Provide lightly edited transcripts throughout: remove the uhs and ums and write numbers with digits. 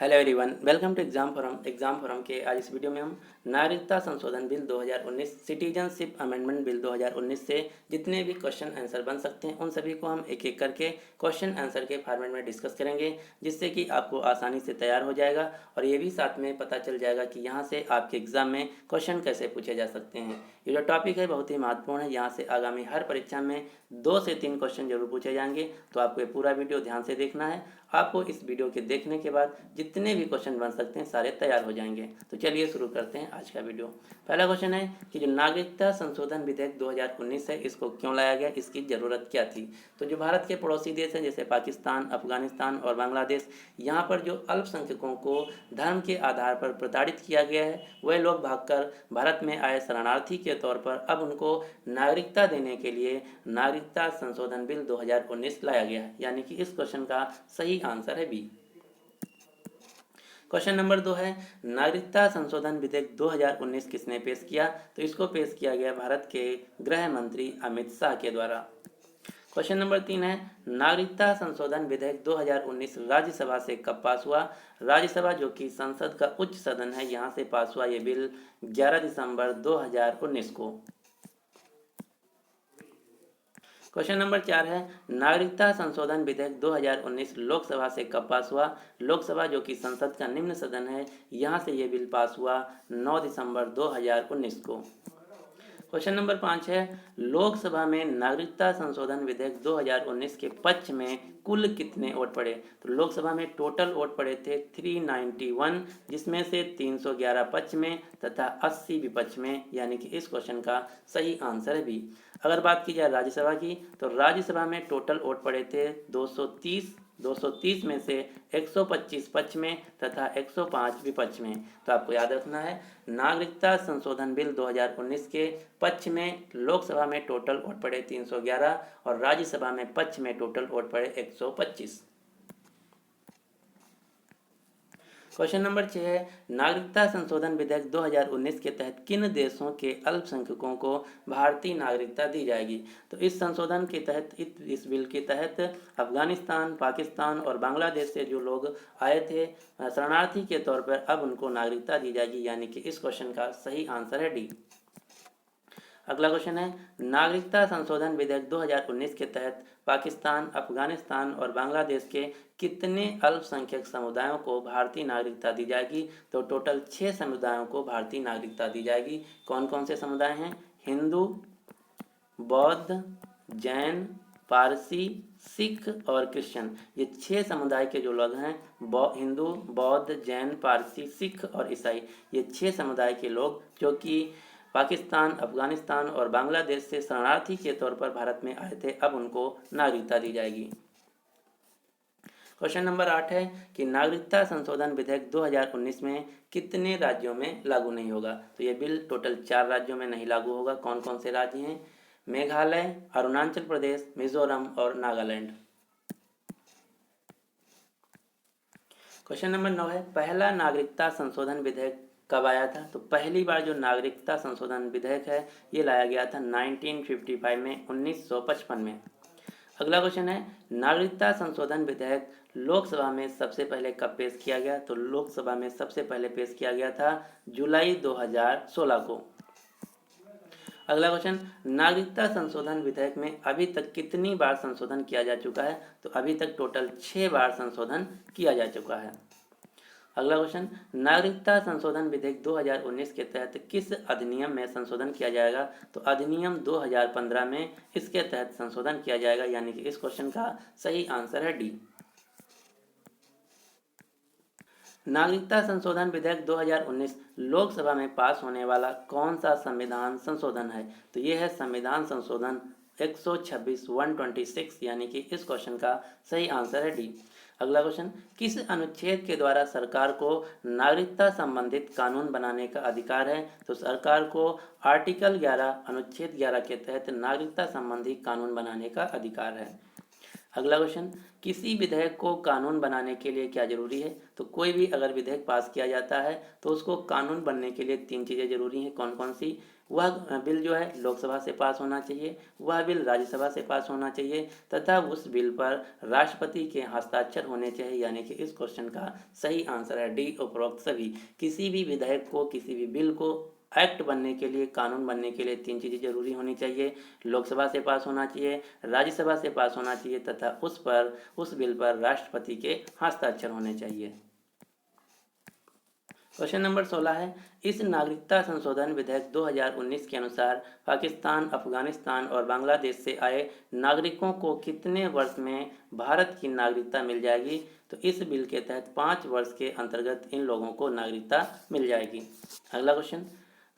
Hello everyone, welcome to exam forum के आज इस वीडियो में हम नागरिकता संशोधन बिल 2019 सिटीजनशिप अमेंडमेंट बिल 2019 से जितने भी क्वेश्चन आंसर बन सकते हैं उन सभी को हम एक एक करके क्वेश्चन आंसर के फॉर्मेट में डिस्कस करेंगे, जिससे कि आपको आसानी से तैयार हो जाएगा और ये भी साथ में पता चल जाएगा कि यहाँ से आपके एग्जाम में क्वेश्चन कैसे पूछे जा सकते हैं। ये जो टॉपिक है बहुत ही महत्वपूर्ण है। यहाँ से आगामी हर परीक्षा में 2 से 3 क्वेश्चन जरूर पूछे जाएंगे, तो आपको ये पूरा वीडियो ध्यान से देखना है। आपको इस वीडियो के देखने के बाद जितने भी क्वेश्चन बन सकते हैं सारे तैयार हो जाएंगे। तो चलिए शुरू करते हैं आज का वीडियो। पहला क्वेश्चन है कि जो नागरिकता संशोधन विधेयक 2019 है, इसको क्यों लाया गया, इसकी ज़रूरत क्या थी। तो जो भारत के पड़ोसी देश हैं जैसे पाकिस्तान, अफगानिस्तान और बांग्लादेश, यहाँ पर जो अल्पसंख्यकों को धर्म के आधार पर प्रताड़ित किया गया है, वह लोग भागकर भारत में आए शरणार्थी के तौर पर अब उनको नागरिकता देने के लिए नागरिकता संशोधन बिल 2019 लाया गया है। यानी कि इस क्वेश्चन का सही आंसर है बी। क्वेश्चन नंबर 2 है नागरिकता संशोधन विधेयक 2019 किसने पेश किया। तो इसको पेश किया गया भारत के गृह मंत्री अमित शाह के द्वारा। क्वेश्चन नंबर 3 है नागरिकता संशोधन विधेयक 2019 राज्यसभा से कब पास हुआ। राज्यसभा जो कि संसद का उच्च सदन है, यहाँ से पास हुआ ये बिल 11 दिसंबर 2019 को। क्वेश्चन नंबर 4 है नागरिकता संशोधन विधेयक 2019 लोकसभा से कब पास हुआ। लोकसभा जो कि संसद का निम्न सदन है, यहाँ से ये बिल पास हुआ 9 दिसंबर 2019 को। क्वेश्चन नंबर 5 है लोकसभा में नागरिकता संशोधन विधेयक 2019 के पक्ष में कुल कितने वोट पड़े। तो लोकसभा में टोटल वोट पड़े थे 391, जिसमें से 311 पक्ष में तथा 80 विपक्ष में। यानी कि इस क्वेश्चन का सही आंसर है बी। अगर बात की जाए राज्यसभा की, तो राज्यसभा में टोटल वोट पड़े थे 230 में से 125 पक्ष में तथा 105 विपक्ष में। तो आपको याद रखना है नागरिकता संशोधन बिल 2019 के पक्ष में लोकसभा में टोटल वोट पड़े 311 और राज्यसभा में पक्ष में टोटल वोट पड़े 125। क्वेश्चन नंबर 6 है नागरिकता संशोधन विधेयक 2019 के तहत किन देशों के अल्पसंख्यकों को भारतीय नागरिकता दी जाएगी। तो इस संशोधन के तहत इस बिल के तहत अफगानिस्तान, पाकिस्तान और बांग्लादेश से जो लोग आए थे शरणार्थी के तौर पर, अब उनको नागरिकता दी जाएगी। यानी कि इस क्वेश्चन का सही आंसर है डी। अगला क्वेश्चन है नागरिकता संशोधन विधेयक 2019 के तहत पाकिस्तान, अफगानिस्तान और बांग्लादेश के कितने अल्पसंख्यक समुदायों को भारतीय नागरिकता दी जाएगी। तो टोटल 6 समुदायों को भारतीय नागरिकता दी जाएगी। कौन कौन से समुदाय हैं? हिंदू, बौद्ध, जैन, पारसी, सिख और क्रिश्चियन। ये 6 समुदाय के जो लोग हैं, हिंदू, बौद्ध, जैन, पारसी, सिख और ईसाई, ये 6 समुदाय के लोग जो कि पाकिस्तान, अफगानिस्तान और बांग्लादेश से शरणार्थी के तौर पर भारत में आए थे, अब उनको नागरिकता दी जाएगी। क्वेश्चन नंबर 8 है कि नागरिकता संशोधन विधेयक 2019 में कितने राज्यों में लागू नहीं होगा। तो ये बिल टोटल 4 राज्यों में नहीं लागू होगा। कौन कौन से राज्य हैं? मेघालय, अरुणाचल प्रदेश, मिजोरम और नागालैंड। क्वेश्चन नंबर 9 है पहला नागरिकता संशोधन विधेयक कब आया था। तो पहली बार जो नागरिकता संशोधन विधेयक है ये लाया गया था 1955 में, 1955 में। अगला क्वेश्चन है नागरिकता संशोधन विधेयक लोकसभा में सबसे पहले कब पेश किया गया। तो लोकसभा में सबसे पहले पेश किया गया था जुलाई 2016 को। अगला क्वेश्चन नागरिकता संशोधन विधेयक में अभी तक कितनी बार संशोधन किया जा चुका है। तो अभी तक टोटल 6 बार संशोधन किया जा चुका है। अगला क्वेश्चन नागरिकता संशोधन विधेयक 2019 के तहत किस अधिनियम में संशोधन किया जाएगा। तो अधिनियम 2015 में इसके तहत संशोधन किया जाएगा। यानी कि इस क्वेश्चन का सही आंसर है डी। नागरिकता संशोधन विधेयक 2019 लोकसभा में पास होने वाला कौन सा संविधान संशोधन है। तो ये है संविधान संशोधन 126 यानी कि इस क्वेश्चन का सही आंसर है डी। अगला क्वेश्चन किस अनुच्छेद के द्वारा सरकार को नागरिकता संबंधित कानून बनाने का अधिकार है। तो सरकार को आर्टिकल 11 अनुच्छेद 11 के तहत नागरिकता संबंधी कानून बनाने का अधिकार है। अगला क्वेश्चन, किसी विधेयक को कानून बनाने के लिए क्या जरूरी है? तो कोई भी अगर विधेयक पास किया जाता है तो उसको कानून बनने के लिए 3 चीज़ें जरूरी हैं। कौन कौन सी? वह बिल जो है लोकसभा से पास होना चाहिए, वह बिल राज्यसभा से पास होना चाहिए तथा उस बिल पर राष्ट्रपति के हस्ताक्षर होने चाहिए। यानी कि इस क्वेश्चन का सही आंसर है डी, उपरोक्त सभी। किसी भी विधेयक को, किसी भी बिल को एक्ट बनने के लिए, कानून बनने के लिए 3 चीज़ें जरूरी होनी चाहिए। लोकसभा से पास होना चाहिए, राज्यसभा से पास होना चाहिए तथा उस बिल पर राष्ट्रपति के हस्ताक्षर होने चाहिए। क्वेश्चन नंबर 16 है, इस नागरिकता संशोधन विधेयक 2019 के अनुसार पाकिस्तान, अफगानिस्तान और बांग्लादेश से आए नागरिकों को कितने वर्ष में भारत की नागरिकता मिल जाएगी? तो इस बिल के तहत 5 वर्ष के अंतर्गत इन लोगों को नागरिकता मिल जाएगी। अगला क्वेश्चन,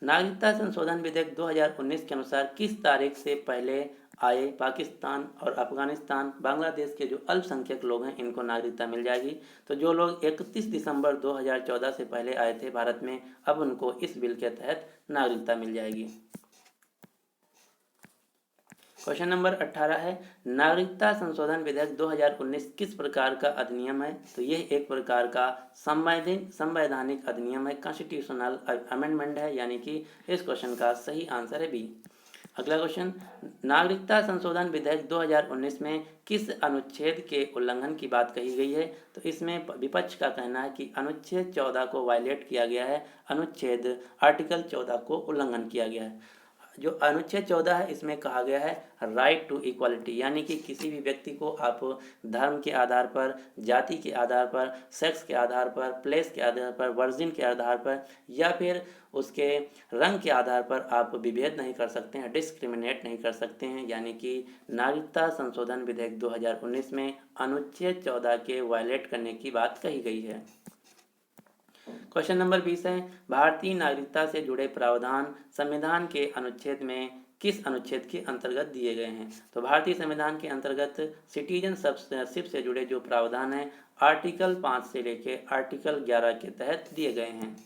नागरिकता संशोधन विधेयक 2019 के अनुसार किस तारीख से पहले आए पाकिस्तान और अफगानिस्तान, बांग्लादेश के जो अल्पसंख्यक लोग हैं इनको नागरिकता मिल जाएगी? तो जो लोग 31 दिसंबर 2014 से पहले आए थे भारत में, अब उनको इस बिल के तहत नागरिकता मिल जाएगी। क्वेश्चन नंबर 18 है, नागरिकता संशोधन विधेयक 2019 किस प्रकार का अधिनियम है? तो यह एक प्रकार का संवैधानिक अधिनियम है, कॉन्स्टिट्यूशनल अमेंडमेंट है। यानी कि इस क्वेश्चन का सही आंसर है बी। अगला क्वेश्चन, नागरिकता संशोधन विधेयक 2019 में किस अनुच्छेद के उल्लंघन की बात कही गई है? तो इसमें विपक्ष का कहना है कि अनुच्छेद 14 को वायलेट किया गया है, अनुच्छेद आर्टिकल 14 को उल्लंघन किया गया है। जो अनुच्छेद 14 है इसमें कहा गया है राइट टू इक्वालिटी, यानी कि किसी भी व्यक्ति को आप धर्म के आधार पर, जाति के आधार पर, सेक्स के आधार पर, प्लेस के आधार पर, वर्जिन के आधार पर या फिर उसके रंग के आधार पर आप विभेद नहीं कर सकते हैं, डिस्क्रिमिनेट नहीं कर सकते हैं। यानी कि नागरिकता संशोधन विधेयक 2019 में अनुच्छेद 14 के वायलेट करने की बात कही गई है। क्वेश्चन नंबर 20 है, भारतीय नागरिकता से जुड़े प्रावधान संविधान के अनुच्छेद में किस अनुच्छेद के अंतर्गत दिए गए हैं? तो भारतीय संविधान के अंतर्गत सिटीजनशिप से जुड़े जो प्रावधान हैं आर्टिकल 5 से लेकर आर्टिकल 11 के तहत दिए गए हैं।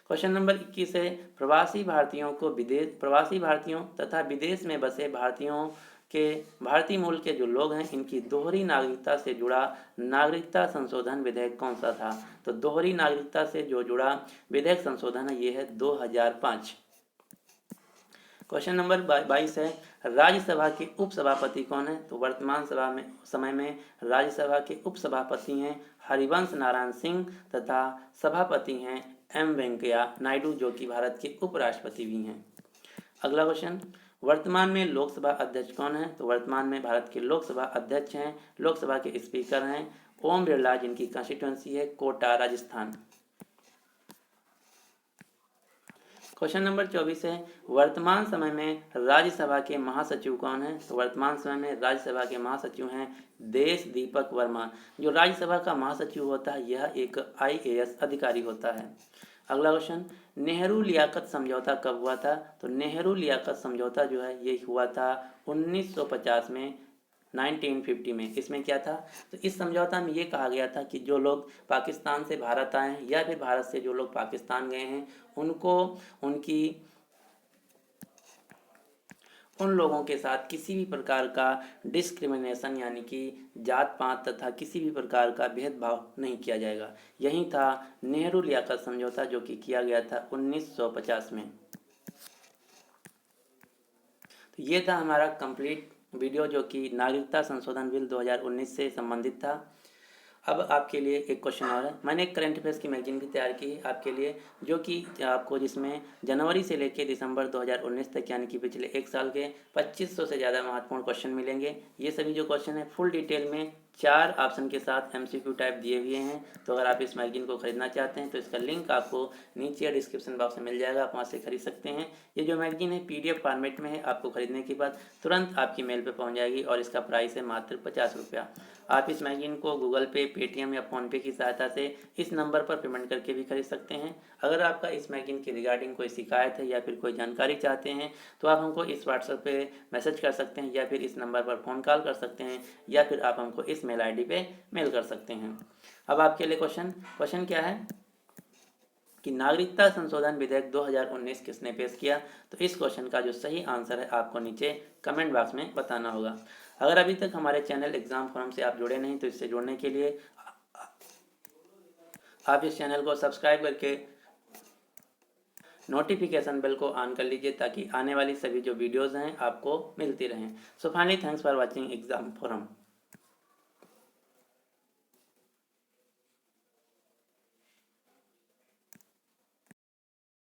क्वेश्चन नंबर 21 है, प्रवासी भारतीयों तथा विदेश में बसे भारतीयों के भारतीय मूल के जो लोग हैं इनकी दोहरी नागरिकता से जुड़ा नागरिकता संशोधन विधेयक कौन सा था? तो दोहरी नागरिकता से जो जुड़ा विधेयक संशोधन है ये है 2005। क्वेश्चन नंबर 22 है, राज्यसभा के उपसभापति कौन है? तो वर्तमान समय में राज्यसभा के उपसभापति हैं हरिवंश नारायण सिंह तथा सभापति हैं एम वेंकैया नायडू, जो कि भारत के उपराष्ट्रपति भी हैं। अगला क्वेश्चन, वर्तमान में लोकसभा अध्यक्ष कौन है? तो वर्तमान में भारत के लोकसभा अध्यक्ष हैं, लोकसभा के स्पीकर हैं ओम बिरला, जिनकी कंस्टिट्यूंसी है कोटा, राजस्थान। क्वेश्चन नंबर 24 है, वर्तमान समय में राज्यसभा के महासचिव कौन है? तो वर्तमान समय में राज्यसभा के महासचिव हैं देश दीपक वर्मा। जो राज्यसभा का महासचिव होता है यह एक IAS अधिकारी होता है। अगला क्वेश्चन, नेहरू लियाकत समझौता कब हुआ था? तो नेहरू लियाकत समझौता जो है ये हुआ था 1950 में, 1950 में। इसमें क्या था? तो इस समझौता में ये कहा गया था कि जो लोग पाकिस्तान से भारत आए हैं या फिर भारत से जो लोग पाकिस्तान गए हैं उनको उन लोगों के साथ किसी भी प्रकार का डिस्क्रिमिनेशन यानी कि जात पात तथा किसी भी प्रकार का भेदभाव नहीं किया जाएगा। यही था नेहरू लियाकत समझौता जो कि किया गया था 1950 में। तो ये था हमारा कंप्लीट वीडियो जो कि नागरिकता संशोधन बिल 2019 से संबंधित था। अब आपके लिए एक क्वेश्चन और है, मैंने एक करंट अफेयर्स की मैगजीन भी तैयार की है आपके लिए, जो कि आपको जिसमें जनवरी से लेकर दिसंबर 2019 तक यानी कि पिछले एक साल के 2500 से ज़्यादा महत्वपूर्ण क्वेश्चन मिलेंगे। ये सभी जो क्वेश्चन है फुल डिटेल में 4 ऑप्शन के साथ MCQ टाइप दिए हुए हैं। तो अगर आप इस मैगजीन को खरीदना चाहते हैं तो इसका लिंक आपको नीचे डिस्क्रिप्शन बॉक्स में मिल जाएगा, आप वहाँ से खरीद सकते हैं। ये जो मैगजीन है PDF फॉर्मेट में है, आपको खरीदने के बाद तुरंत आपकी मेल पे पहुँच जाएगी और इसका प्राइस है मात्र 50 रुपया। आप इस मैगजीन को गूगल पे, पेटीएम या फ़ोनपे की सहायता से इस नंबर पर पेमेंट करके भी खरीद सकते हैं। अगर आपका इस मैगजीन के रिगार्डिंग कोई शिकायत है या फिर कोई जानकारी चाहते हैं तो आप हमको इस WhatsApp पे मैसेज कर सकते हैं या फिर इस नंबर पर फ़ोन कॉल कर सकते हैं या फिर आप हमको इस मेल ID पे मेल कर सकते हैं। अब आपके लिए क्वेश्चन क्या है कि नागरिकता संशोधन विधेयक 2019 किसने पेश किया? तो इस क्वेश्चन का जो सही आंसर है आपको नीचे कमेंट बॉक्स में बताना होगा। अगर अभी तक हमारे चैनल एग्जाम फोरम से आप जुड़े नहीं तो इससे जुड़ने के लिए आप इस चैनल को सब्सक्राइब करके नोटिफिकेशन बेल को ऑन कर लीजिए ताकि आने वाली सभी जो वीडियोज़ हैं आपको मिलती रहें। So finally thanks for watching exam forum.